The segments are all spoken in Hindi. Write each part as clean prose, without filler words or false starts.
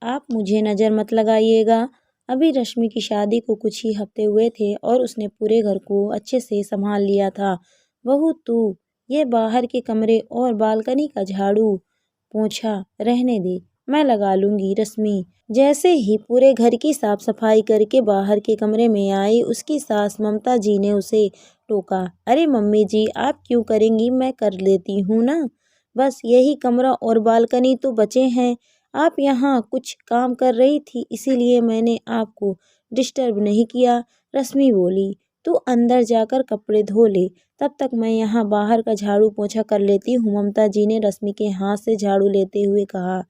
आप मुझे नज़र मत लगाइएगा। अभी रश्मि की शादी को कुछ ही हफ्ते हुए थे और उसने पूरे घर को अच्छे से संभाल लिया था। बहू तू ये बाहर के कमरे और बालकनी का झाड़ू पोंछा रहने दे, मैं लगा लूँगी। रश्मि जैसे ही पूरे घर की साफ सफाई करके बाहर के कमरे में आई, उसकी सास ममता जी ने उसे टोका। अरे मम्मी जी, आप क्यों करेंगी, मैं कर लेती हूँ ना। बस यही कमरा और बालकनी तो बचे हैं। आप यहाँ कुछ काम कर रही थी इसीलिए मैंने आपको डिस्टर्ब नहीं किया। रश्मि बोली, तू अंदर जाकर कपड़े धो ले, तब तक मैं यहाँ बाहर का झाड़ू पोंछा कर लेती हूँ। ममता जी ने रश्मि के हाथ से झाड़ू लेते हुए कहा।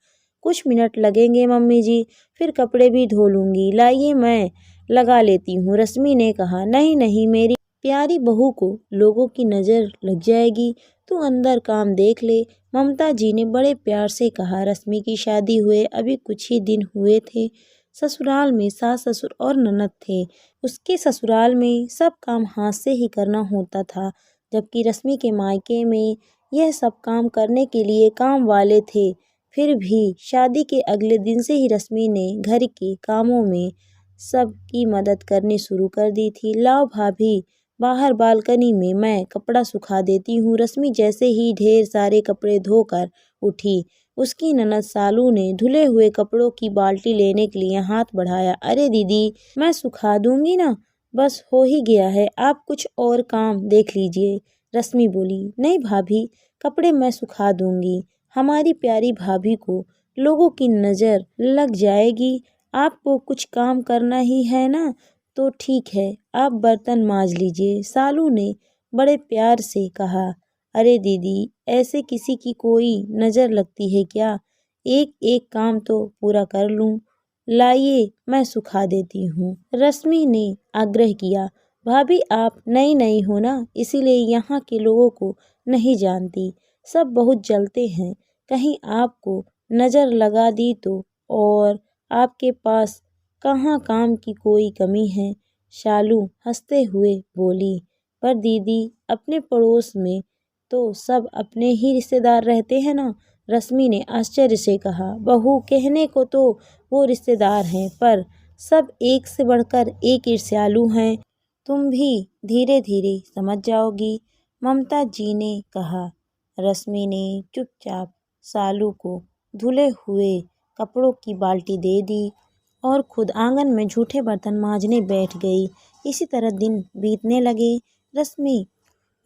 कुछ मिनट लगेंगे मम्मी जी, फिर कपड़े भी धो लूँगी। लाइए मैं लगा लेती हूँ। रश्मि ने कहा। नहीं नहीं, मेरी प्यारी बहू को लोगों की नज़र लग जाएगी, तू अंदर काम देख ले, ममता जी ने बड़े प्यार से कहा। रश्मि की शादी हुए अभी कुछ ही दिन हुए थे। ससुराल में सास ससुर और ननद थे। उसके ससुराल में सब काम हाथ से ही करना होता था, जबकि रश्मि के मायके में यह सब काम करने के लिए काम वाले थे। फिर भी शादी के अगले दिन से ही रश्मि ने घर के कामों में सबकी मदद करनी शुरू कर दी थी। लाओ भाभी, बाहर बालकनी में मैं कपड़ा सुखा देती हूँ। रश्मि जैसे ही ढेर सारे कपड़े धोकर उठी, उसकी ननद सालू ने धुले हुए कपड़ों की बाल्टी लेने के लिए हाथ बढ़ाया। अरे दीदी, मैं सुखा दूंगी ना, बस हो ही गया है, आप कुछ और काम देख लीजिए। रश्मि बोली। नहीं भाभी, कपड़े मैं सुखा दूंगी, हमारी प्यारी भाभी को लोगों की नज़र लग जाएगी। आपको कुछ काम करना ही है ना, तो ठीक है, आप बर्तन मांज लीजिए, सालू ने बड़े प्यार से कहा। अरे दीदी, ऐसे किसी की कोई नज़र लगती है क्या, एक एक काम तो पूरा कर लूं। लाइए मैं सुखा देती हूँ। रश्मि ने आग्रह किया। भाभी आप नई नई हो ना, इसीलिए यहाँ के लोगों को नहीं जानती, सब बहुत जलते हैं, कहीं आपको नज़र लगा दी तो। और आपके पास कहाँ काम की कोई कमी है, शालू हंसते हुए बोली। पर दीदी, अपने पड़ोस में तो सब अपने ही रिश्तेदार रहते हैं ना, रश्मि ने आश्चर्य से कहा। बहू, कहने को तो वो रिश्तेदार हैं, पर सब एक से बढ़कर एक ईर्ष्यालु हैं, तुम भी धीरे धीरे समझ जाओगी, ममता जी ने कहा। रश्मि ने चुपचाप सालू को धुले हुए कपड़ों की बाल्टी दे दी और खुद आंगन में झूठे बर्तन मांजने बैठ गई। इसी तरह दिन बीतने लगे। रश्मि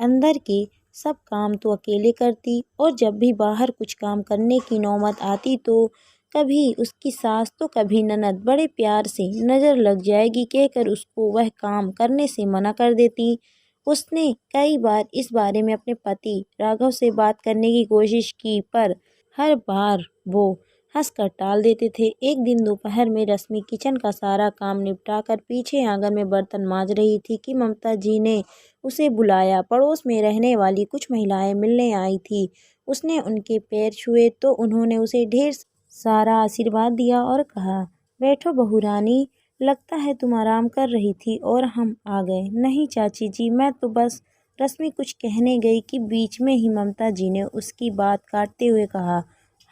अंदर के सब काम तो अकेले करती, और जब भी बाहर कुछ काम करने की नौबत आती तो कभी उसकी सास तो कभी ननद बड़े प्यार से नज़र लग जाएगी कहकर उसको वह काम करने से मना कर देती। उसने कई बार इस बारे में अपने पति राघव से बात करने की कोशिश की, पर हर बार वो हंसकर टाल देते थे। एक दिन दोपहर में रश्मि किचन का सारा काम निपटाकर पीछे आंगन में बर्तन मांज रही थी कि ममता जी ने उसे बुलाया। पड़ोस में रहने वाली कुछ महिलाएं मिलने आई थी। उसने उनके पैर छुए तो उन्होंने उसे ढेर सारा आशीर्वाद दिया और कहा, बैठो बहू रानी, लगता है तुम आराम कर रही थी और हम आ गए। नहीं चाची जी, मैं तो बस, रश्मि कुछ कहने गई कि बीच में ही ममता जी ने उसकी बात काटते हुए कहा।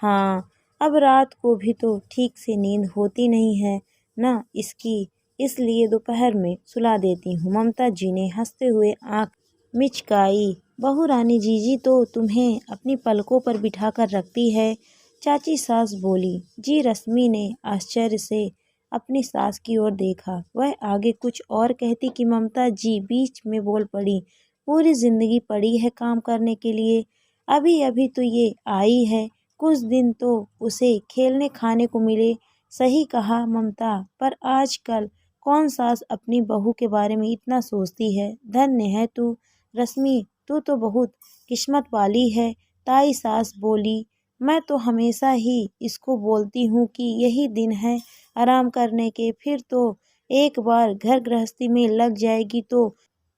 हाँ, अब रात को भी तो ठीक से नींद होती नहीं है ना इसकी, इसलिए दोपहर में सुला देती हूँ। ममता जी ने हंसते हुए आंख मिचकाई। बहू रानी जीजी तो तुम्हें अपनी पलकों पर बिठा कर रखती है, चाची सास बोली। जी, रश्मि ने आश्चर्य से अपनी सास की ओर देखा। वह आगे कुछ और कहती कि ममता जी बीच में बोल पड़ी। पूरी जिंदगी पड़ी है काम करने के लिए, अभी अभी तो ये आई है, कुछ दिन तो उसे खेलने खाने को मिले। सही कहा ममता, पर आजकल कौन सास अपनी बहू के बारे में इतना सोचती है। धन्य है तू रश्मि, तू तो बहुत किस्मत वाली है, ताई सास बोली। मैं तो हमेशा ही इसको बोलती हूँ कि यही दिन है आराम करने के, फिर तो एक बार घर गृहस्थी में लग जाएगी तो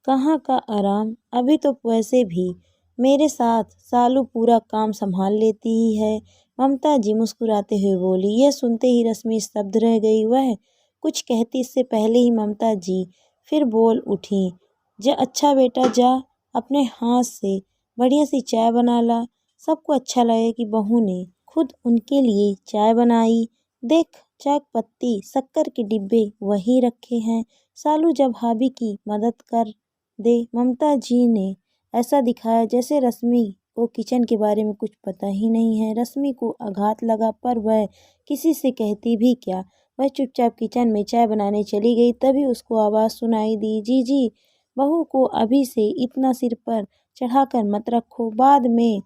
कहाँ का आराम। अभी तो वैसे भी मेरे साथ सालू पूरा काम संभाल लेती ही है, ममता जी मुस्कुराते हुए बोली। यह सुनते ही रश्मि स्तब्ध रह गई। वह कुछ कहती इससे पहले ही ममता जी फिर बोल उठी। जा अच्छा बेटा, जा अपने हाथ से बढ़िया सी चाय बना ला, सबको अच्छा लगे कि बहू ने खुद उनके लिए चाय बनाई। देख चाक पत्ती शक्कर के डिब्बे वहीं रखे हैं। सालू जब भाभी की मदद कर दे। ममता जी ने ऐसा दिखाया जैसे रश्मि को किचन के बारे में कुछ पता ही नहीं है। रश्मि को आघात लगा पर वह किसी से कहती भी क्या। वह चुपचाप किचन में चाय बनाने चली गई। तभी उसको आवाज़ सुनाई दी, जीजी बहू को अभी से इतना सिर पर चढ़ाकर मत रखो, बाद में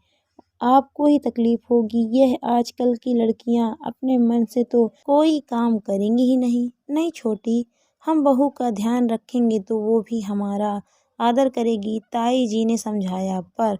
आपको ही तकलीफ होगी। यह आजकल की लड़कियां अपने मन से तो कोई काम करेंगी ही नहीं। नहीं छोटी, हम बहू का ध्यान रखेंगे तो वो भी हमारा आदर करेगी, ताई जी ने समझाया। पर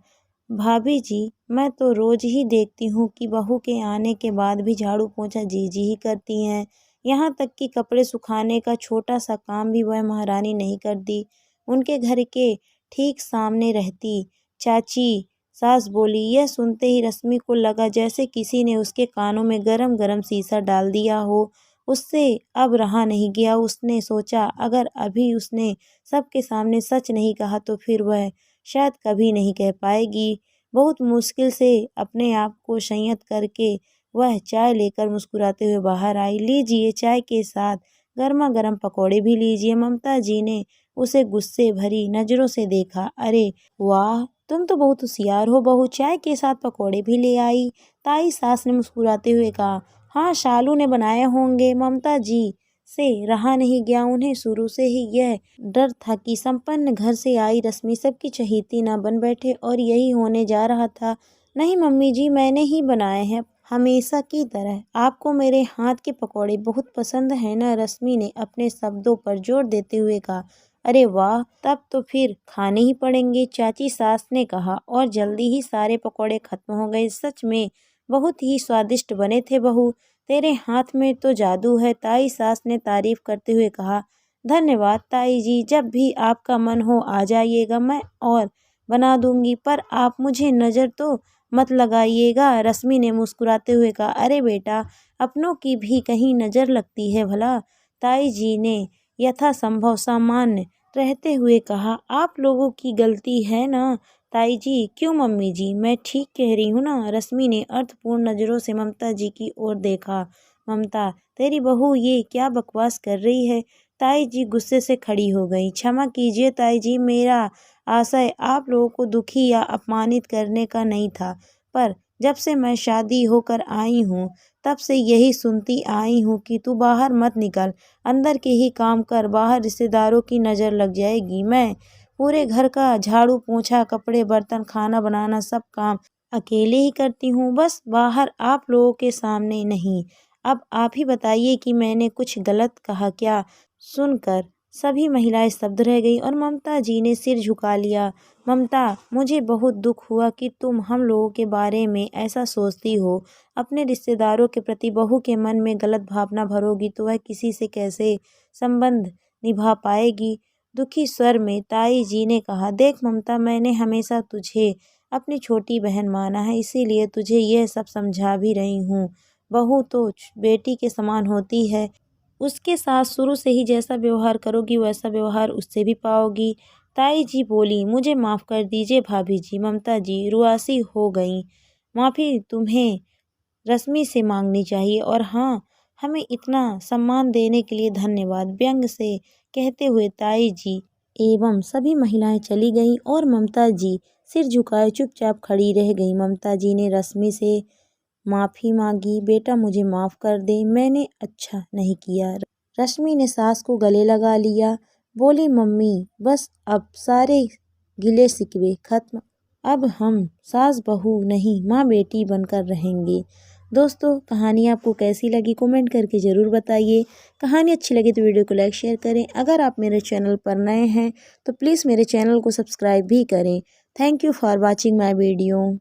भाभी जी, मैं तो रोज ही देखती हूँ कि बहू के आने के बाद भी झाड़ू पोंछा जीजी ही करती हैं। यहाँ तक कि कपड़े सुखाने का छोटा सा काम भी वह महारानी नहीं करती। उनके घर के ठीक सामने रहती चाची सास बोली। यह सुनते ही रश्मि को लगा जैसे किसी ने उसके कानों में गरम गरम शीशा डाल दिया हो। उससे अब रहा नहीं गया। उसने सोचा अगर अभी उसने सबके सामने सच नहीं कहा तो फिर वह शायद कभी नहीं कह पाएगी। बहुत मुश्किल से अपने आप को संयत करके वह चाय लेकर मुस्कुराते हुए बाहर आई। लीजिए, चाय के साथ गर्मा गर्म पकौड़े भी लीजिए। ममता जी ने उसे गुस्से भरी नज़रों से देखा। अरे वाह, तुम तो बहुत होशियार हो बहू, चाय के साथ पकौड़े भी ले आई। ताई सास ने मुस्कुराते हुए कहा। हाँ, शालू ने बनाए होंगे। ममता जी से रहा नहीं गया। उन्हें शुरू से ही यह डर था कि संपन्न घर से आई रश्मि सबकी चहेती न बन बैठे, और यही होने जा रहा था। नहीं मम्मी जी, मैंने ही बनाए हैं, हमेशा की तरह। आपको मेरे हाथ के पकौड़े बहुत पसंद है ना, रश्मि ने अपने शब्दों पर जोर देते हुए कहा। अरे वाह, तब तो फिर खाने ही पड़ेंगे, चाची सास ने कहा, और जल्दी ही सारे पकौड़े खत्म हो गए। सच में बहुत ही स्वादिष्ट बने थे बहू, तेरे हाथ में तो जादू है, ताई सास ने तारीफ करते हुए कहा। धन्यवाद ताई जी, जब भी आपका मन हो आ जाइएगा, मैं और बना दूंगी, पर आप मुझे नज़र तो मत लगाइएगा, रश्मि ने मुस्कुराते हुए कहा। अरे बेटा, अपनों की भी कहीं नज़र लगती है भला, ताई जी ने यथासंभव सामान्य रहते हुए कहा। आप लोगों की गलती है ना ताई जी। क्यों मम्मी जी, मैं ठीक कह रही हूँ ना, रश्मि ने अर्थपूर्ण नज़रों से ममता जी की ओर देखा। ममता, तेरी बहू ये क्या बकवास कर रही है। ताई जी गुस्से से खड़ी हो गई। क्षमा कीजिए ताई जी, मेरा आशय आप लोगों को दुखी या अपमानित करने का नहीं था, पर जब से मैं शादी होकर आई हूँ तब से यही सुनती आई हूँ कि तू बाहर मत निकल, अंदर के ही काम कर, बाहर रिश्तेदारों की नज़र लग जाएगी। मैं पूरे घर का झाड़ू पोंछा, कपड़े बर्तन, खाना बनाना सब काम अकेले ही करती हूँ, बस बाहर आप लोगों के सामने नहीं। अब आप ही बताइए कि मैंने कुछ गलत कहा क्या। सुनकर सभी महिलाएं स्तब्ध रह गई और ममता जी ने सिर झुका लिया। ममता, मुझे बहुत दुख हुआ कि तुम हम लोगों के बारे में ऐसा सोचती हो। अपने रिश्तेदारों के प्रति बहू के मन में गलत भावना भरोगी तो वह किसी से कैसे संबंध निभा पाएगी। दुखी स्वर में ताई जी ने कहा, देख ममता, मैंने हमेशा तुझे अपनी छोटी बहन माना है, इसीलिए तुझे यह सब समझा भी रही हूँ। बहू तो बेटी के समान होती है, उसके साथ शुरू से ही जैसा व्यवहार करोगी वैसा व्यवहार उससे भी पाओगी। ताई जी बोली, मुझे माफ़ कर दीजिए भाभी जी। ममता जी रुआसी हो गई। माफ़ी तुम्हें रश्मि से मांगनी चाहिए, और हाँ, हमें इतना सम्मान देने के लिए धन्यवाद, व्यंग से कहते हुए ताई जी एवं सभी महिलाएं चली गईं और ममता जी सिर झुकाए चुपचाप खड़ी रह गई। ममता जी ने रश्मि से माफ़ी मांगी। बेटा, मुझे माफ़ कर दे, मैंने अच्छा नहीं किया। रश्मि ने सास को गले लगा लिया। बोली, मम्मी बस अब सारे गिले शिकवे खत्म, अब हम सास बहू नहीं माँ बेटी बनकर रहेंगे। दोस्तों, कहानी आपको कैसी लगी कमेंट करके ज़रूर बताइए। कहानी अच्छी लगी तो वीडियो को लाइक शेयर करें। अगर आप मेरे चैनल पर नए हैं तो प्लीज़ मेरे चैनल को सब्सक्राइब भी करें। Thank you for watching my video.